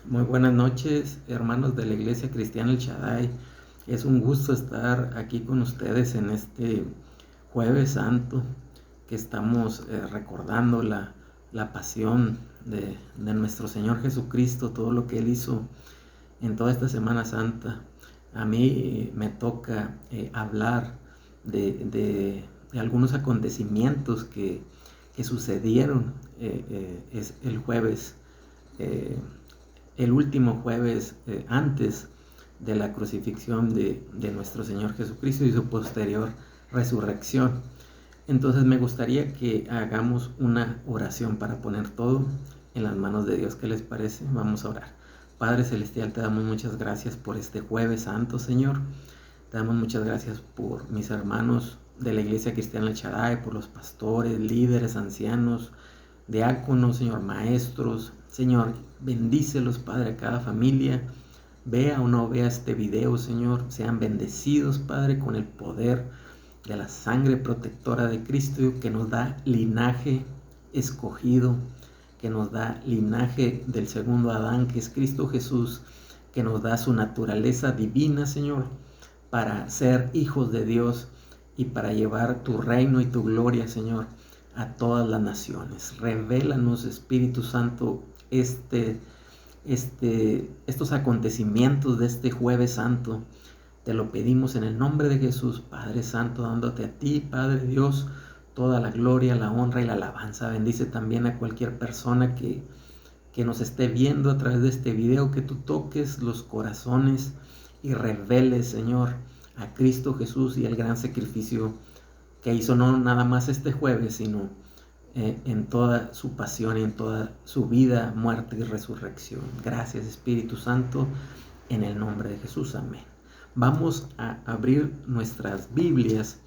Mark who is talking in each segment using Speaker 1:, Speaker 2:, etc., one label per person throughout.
Speaker 1: Muy buenas noches, hermanos de la Iglesia Cristiana El Shaddai. Es un gusto estar aquí con ustedes en este Jueves Santo que estamos recordando la pasión de nuestro Señor Jesucristo, todo lo que Él hizo en toda esta Semana Santa. A mí me toca hablar de algunos acontecimientos que sucedieron es el jueves. eh, el último jueves antes de la crucifixión de nuestro Señor Jesucristo y su posterior resurrección. Entonces me gustaría que hagamos una oración para poner todo en las manos de Dios. ¿Qué les parece? Vamos a orar. Padre Celestial, te damos muchas gracias por este Jueves Santo, Señor. Te damos muchas gracias por mis hermanos de la Iglesia Cristiana El Shaddai, por los pastores, líderes, ancianos, diáconos, Señor, maestros. Señor, bendícelos, Padre, a cada familia. Vea o no vea este video, Señor, sean bendecidos, Padre, con el poder de la sangre protectora de Cristo que nos da linaje escogido, que nos da linaje del segundo Adán, que es Cristo Jesús, que nos da su naturaleza divina, Señor, para ser hijos de Dios y para llevar tu reino y tu gloria, Señor, a todas las naciones. Revélanos, Espíritu Santo, estos acontecimientos de este Jueves Santo. Te lo pedimos en el nombre de Jesús, Padre Santo, dándote a ti, Padre Dios, toda la gloria, la honra y la alabanza. Bendice también a cualquier persona que nos esté viendo a través de este video, que tú toques los corazones y reveles, Señor, a Cristo Jesús y el gran sacrificio que hizo no nada más este jueves, sino en toda su pasión y en toda su vida, muerte y resurrección. Gracias, Espíritu Santo, en el nombre de Jesús. Amén. Vamos a abrir nuestras Biblias,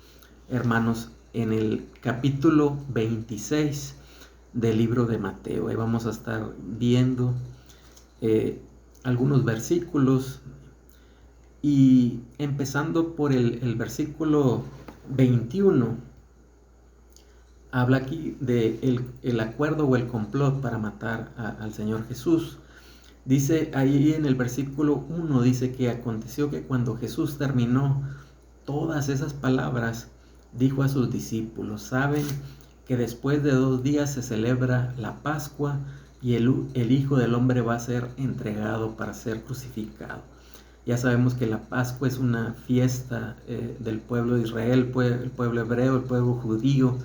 Speaker 1: hermanos, en el capítulo 26 del libro de Mateo. Ahí vamos a estar viendo algunos versículos y empezando por el versículo 21. Habla aquí de el acuerdo o el complot para matar al Señor Jesús. Dice ahí en el versículo 1, dice que aconteció que cuando Jesús terminó todas esas palabras, dijo a sus discípulos: saben que después de 2 días se celebra la Pascua y el Hijo del Hombre va a ser entregado para ser crucificado. Ya sabemos que la Pascua es una fiesta del pueblo de Israel, el pueblo hebreo, el pueblo judío,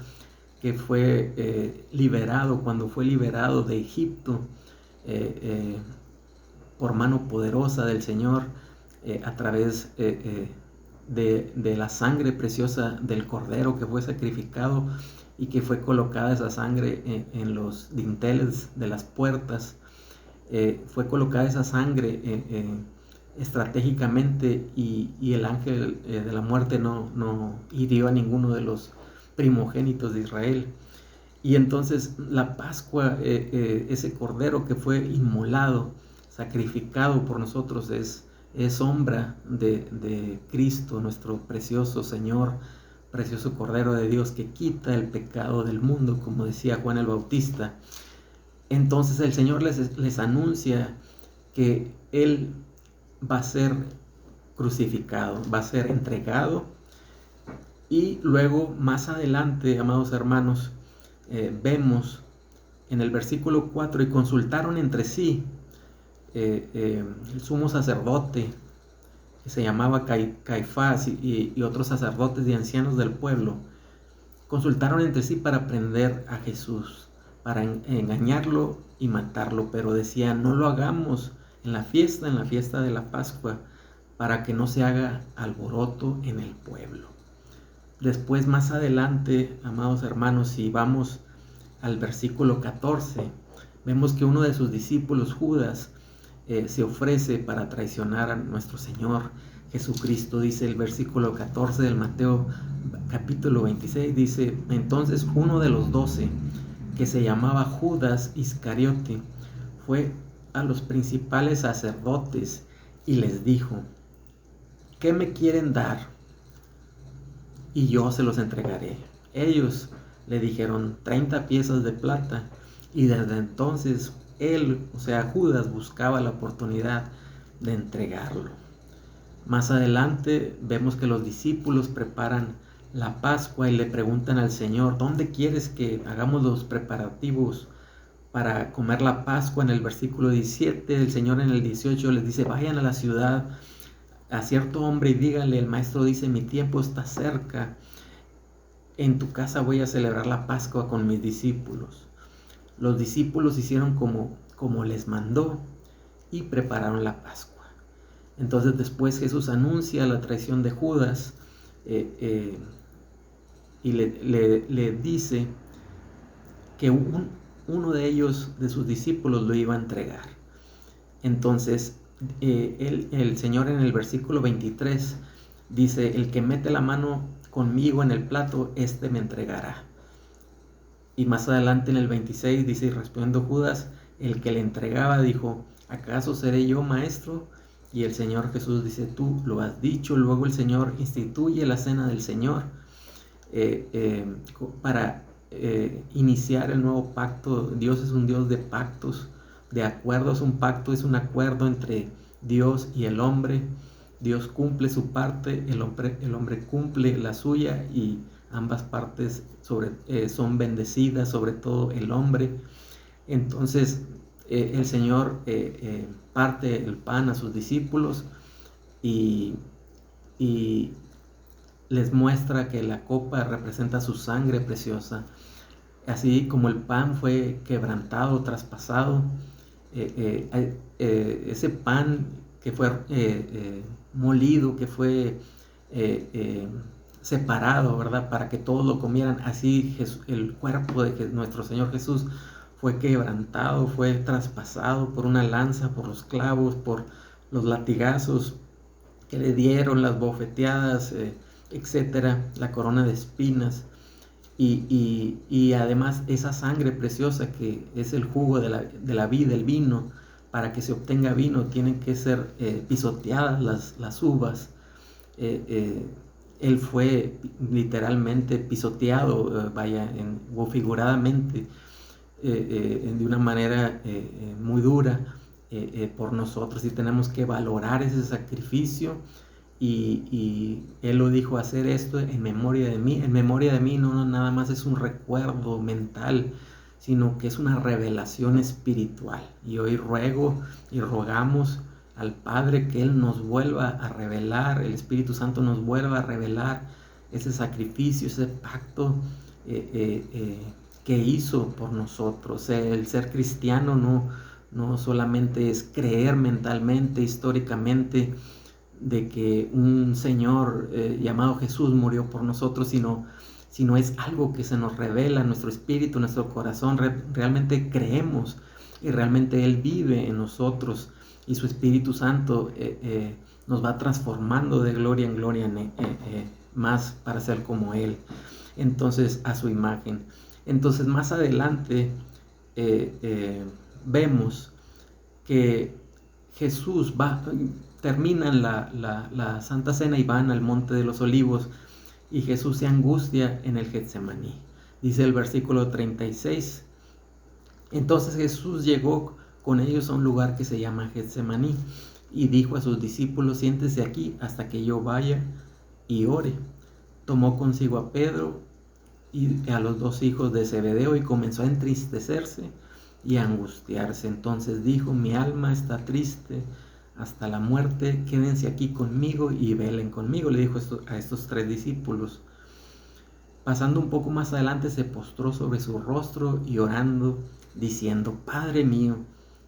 Speaker 1: que fue liberado, cuando fue liberado de Egipto por mano poderosa del Señor a través de la sangre preciosa del Cordero que fue sacrificado y que fue colocada esa sangre en los dinteles de las puertas. Fue colocada esa sangre estratégicamente y el ángel de la muerte no hirió a ninguno de los primogénitos de Israel. Y entonces la Pascua, ese cordero que fue inmolado, sacrificado por nosotros, es sombra de Cristo, nuestro precioso Señor, precioso Cordero de Dios que quita el pecado del mundo, como decía Juan el Bautista. Entonces el Señor les anuncia que Él va a ser crucificado, va a ser entregado. Y luego más adelante, amados hermanos, vemos en el versículo 4, y consultaron entre sí el sumo sacerdote, que se llamaba Caifás, y otros sacerdotes y ancianos del pueblo, consultaron entre sí para prender a Jesús, para engañarlo y matarlo, pero decían: no lo hagamos en la fiesta de la Pascua, para que no se haga alboroto en el pueblo. Después, más adelante, amados hermanos, si vamos al versículo 14, vemos que uno de sus discípulos, Judas, se ofrece para traicionar a nuestro Señor Jesucristo. Dice el versículo 14 del Mateo capítulo 26, dice: entonces uno de los 12, que se llamaba Judas Iscariote, fue a los principales sacerdotes y les dijo: ¿qué me quieren dar? Y yo se los entregaré. Ellos le dijeron: 30 piezas de plata. Y desde entonces él, o sea, Judas, buscaba la oportunidad de entregarlo. Más adelante vemos que los discípulos preparan la Pascua y le preguntan al Señor, ¿dónde quieres que hagamos los preparativos para comer la Pascua? En el versículo 17, el Señor en el 18 les dice, vayan a la ciudad a cierto hombre y díganle, el maestro dice, mi tiempo está cerca, en tu casa voy a celebrar la Pascua con mis discípulos. Los discípulos hicieron como les mandó y prepararon la Pascua. Entonces después Jesús anuncia la traición de Judas y le dice que uno de ellos, de sus discípulos, lo iba a entregar. Entonces el Señor en el versículo 23 dice, el que mete la mano conmigo en el plato, este me entregará. Y más adelante en el 26 dice, y respondiendo Judas, el que le entregaba, dijo, ¿acaso seré yo, maestro? Y el Señor Jesús dice, tú lo has dicho. Luego el Señor instituye la cena del Señor para iniciar el nuevo pacto. Dios es un Dios de pactos, de acuerdos. Un pacto es un acuerdo entre Dios y el hombre. Dios cumple su parte, el hombre cumple la suya y ambas partes son bendecidas, sobre todo el hombre. Entonces el Señor parte el pan a sus discípulos y les muestra que la copa representa su sangre preciosa. Así como el pan fue quebrantado, traspasado, ese pan que fue molido, que fue separado, ¿verdad? Para que todos lo comieran. Así el cuerpo de nuestro Señor Jesús fue quebrantado, fue traspasado por una lanza, por los clavos, por los latigazos que le dieron, las bofeteadas, etcétera, la corona de espinas. Y además esa sangre preciosa que es el jugo de la vid, el vino, para que se obtenga vino tienen que ser pisoteadas las uvas. Él fue literalmente pisoteado, o figuradamente, de una manera muy dura por nosotros, y tenemos que valorar ese sacrificio. Y Él lo dijo, hacer esto en memoria de mí. En memoria de mí no nada más es un recuerdo mental, sino que es una revelación espiritual. Y hoy ruego y rogamos al Padre que Él nos vuelva a revelar, el Espíritu Santo nos vuelva a revelar ese sacrificio, ese pacto que hizo por nosotros. El ser cristiano no solamente es creer mentalmente, históricamente, de que un Señor llamado Jesús murió por nosotros, sino es algo que se nos revela en nuestro espíritu, en nuestro corazón. Realmente creemos y realmente Él vive en nosotros, y su Espíritu Santo nos va transformando de gloria en gloria más para ser como Él, entonces a su imagen. Entonces más adelante vemos que Jesús terminan la Santa Cena y van al Monte de los Olivos, y Jesús se angustia en el Getsemaní. Dice el versículo 36, entonces Jesús llegó con ellos a un lugar que se llama Getsemaní y dijo a sus discípulos, siéntese aquí hasta que yo vaya y ore. Tomó consigo a Pedro y a los dos hijos de Zebedeo y comenzó a entristecerse y a angustiarse. Entonces dijo, mi alma está triste hasta la muerte, quédense aquí conmigo y velen conmigo, le dijo a estos tres discípulos. Pasando un poco más adelante, se postró sobre su rostro y orando, diciendo, Padre mío,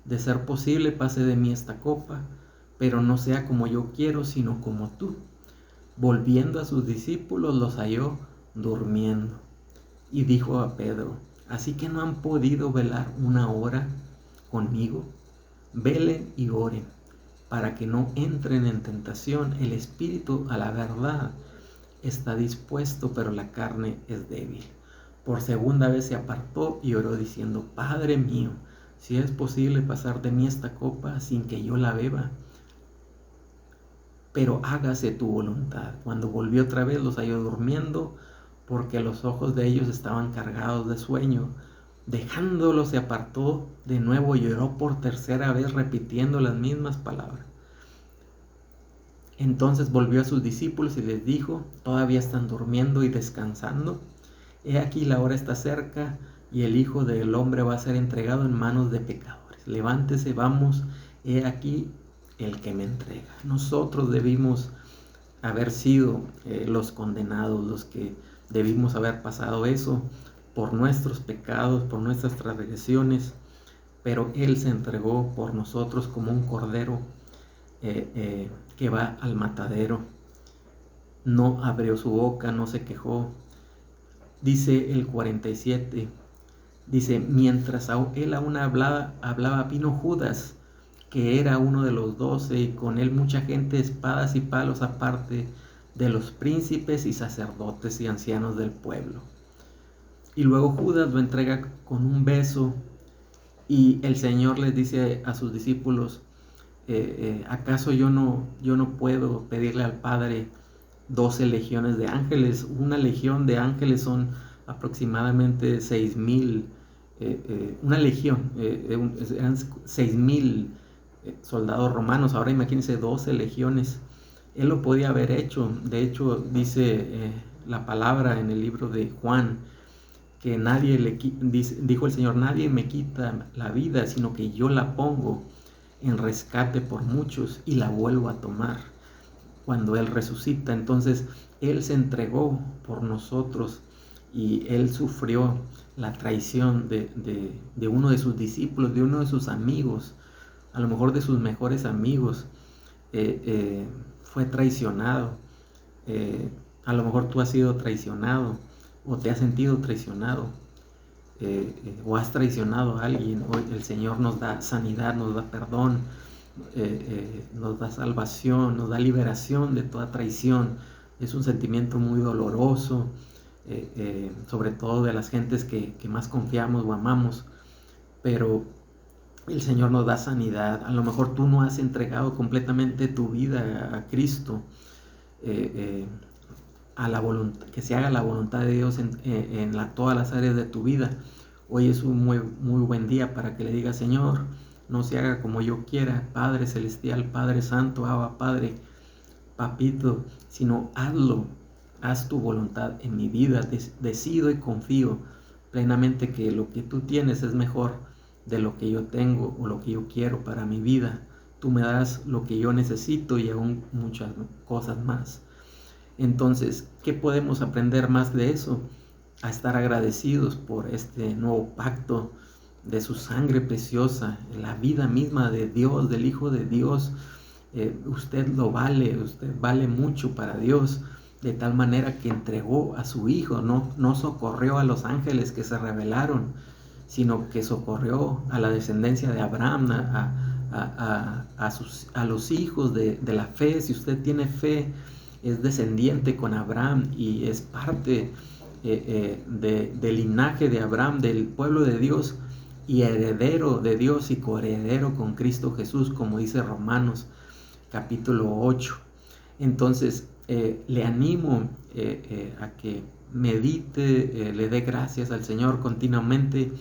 Speaker 1: de ser posible pase de mí esta copa, pero no sea como yo quiero, sino como tú. Volviendo a sus discípulos, los halló durmiendo. Y dijo a Pedro, ¿así que no han podido velar una hora conmigo? Velen y oren, para que no entren en tentación. El espíritu a la verdad está dispuesto, pero la carne es débil. Por segunda vez se apartó y oró diciendo, Padre mío, si es posible pasar de mí esta copa sin que yo la beba, pero hágase tu voluntad. Cuando volvió otra vez, los halló durmiendo, porque los ojos de ellos estaban cargados de sueño. Dejándolo se apartó de nuevo y lloró por tercera vez repitiendo las mismas palabras. Entonces volvió a sus discípulos y les dijo: ¿todavía están durmiendo y descansando? He aquí la hora está cerca y el Hijo del Hombre va a ser entregado en manos de pecadores. Levántese, vamos, he aquí el que me entrega. Nosotros debimos haber sido los condenados, los que debimos haber pasado eso por nuestros pecados, por nuestras transgresiones, pero Él se entregó por nosotros como un cordero que va al matadero. No abrió su boca, no se quejó. Dice el 47, dice: mientras él aún hablaba, vino Judas, que era uno de los 12, y con él mucha gente, espadas y palos, aparte de los príncipes y sacerdotes y ancianos del pueblo. Y luego Judas lo entrega con un beso, y el Señor les dice a sus discípulos: ¿acaso yo no puedo pedirle al Padre 12 legiones de ángeles? Una legión de ángeles son aproximadamente 6,000, una legión, eran 6,000 soldados romanos. Ahora imagínense 12 legiones. Él lo podía haber hecho. De hecho, dice la palabra en el libro de Juan, que dijo el Señor: nadie me quita la vida, sino que yo la pongo en rescate por muchos y la vuelvo a tomar cuando Él resucita. Entonces Él se entregó por nosotros y Él sufrió la traición de uno de sus discípulos, de uno de sus amigos, a lo mejor de sus mejores amigos. Fue traicionado. A lo mejor tú has sido traicionado o te has sentido traicionado, o has traicionado a alguien. Hoy el Señor nos da sanidad, nos da perdón, nos da salvación, nos da liberación de toda traición. Es un sentimiento muy doloroso, sobre todo de las gentes que más confiamos o amamos, pero el Señor nos da sanidad. A lo mejor tú no has entregado completamente tu vida a Cristo, a la voluntad, que se haga la voluntad de Dios en todas las áreas de tu vida. Hoy es un muy buen día para que le digas: Señor, no se haga como yo quiera, Padre Celestial, Padre Santo, Abba Padre, Papito, sino hazlo, haz tu voluntad en mi vida. Decido y confío plenamente que lo que tú tienes es mejor de lo que yo tengo o lo que yo quiero para mi vida. Tú me das lo que yo necesito y aún muchas cosas más. Entonces, ¿qué podemos aprender más de eso? A estar agradecidos por este nuevo pacto de su sangre preciosa, la vida misma de Dios, del Hijo de Dios. Usted lo vale, usted vale mucho para Dios, de tal manera que entregó a su Hijo. No socorrió a los ángeles que se rebelaron, sino que socorrió a la descendencia de Abraham, a los hijos de la fe. Si usted tiene fe, es descendiente con Abraham y es parte del linaje de Abraham, del pueblo de Dios, y heredero de Dios y coheredero con Cristo Jesús, como dice Romanos capítulo 8. Entonces le animo a que medite, le dé gracias al Señor continuamente,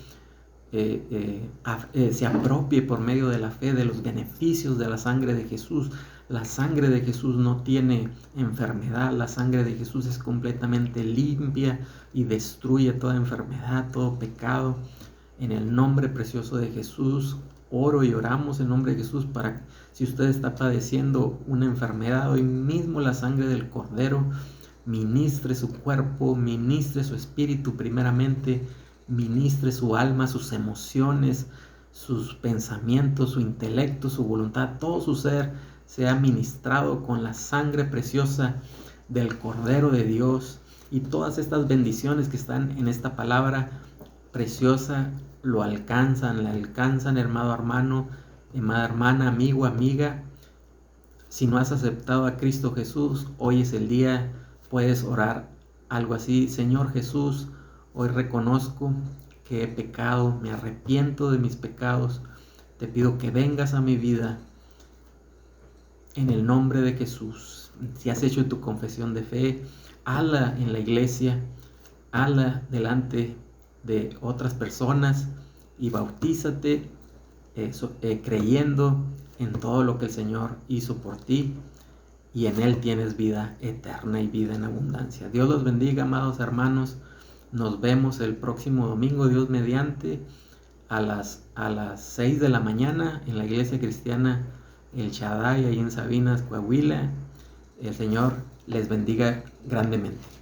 Speaker 1: se apropie por medio de la fe de los beneficios de la sangre de Jesús. La sangre de Jesús no tiene enfermedad, la sangre de Jesús es completamente limpia y destruye toda enfermedad, todo pecado. En el nombre precioso de Jesús, oro y oramos en nombre de Jesús para, si usted está padeciendo una enfermedad, hoy mismo la sangre del Cordero ministre su cuerpo, ministre su espíritu primeramente, ministre su alma, sus emociones, sus pensamientos, su intelecto, su voluntad, todo su ser sea ministrado con la sangre preciosa del Cordero de Dios. Y todas estas bendiciones que están en esta palabra preciosa lo alcanzan, la alcanzan, hermano, hermana, hermana, amigo, amiga. Si no has aceptado a Cristo Jesús, hoy es el día. Puedes orar algo así: Señor Jesús, hoy reconozco que he pecado, me arrepiento de mis pecados, te pido que vengas a mi vida en el nombre de Jesús. Si has hecho tu confesión de fe, hazla en la iglesia, hazla delante de otras personas y bautízate creyendo en todo lo que el Señor hizo por ti, y en Él tienes vida eterna y vida en abundancia. Dios los bendiga, amados hermanos. Nos vemos el próximo domingo, Dios mediante, a las 6 de la mañana en la iglesia cristiana El Shaddai, ahí en Sabinas, Coahuila. El Señor les bendiga grandemente.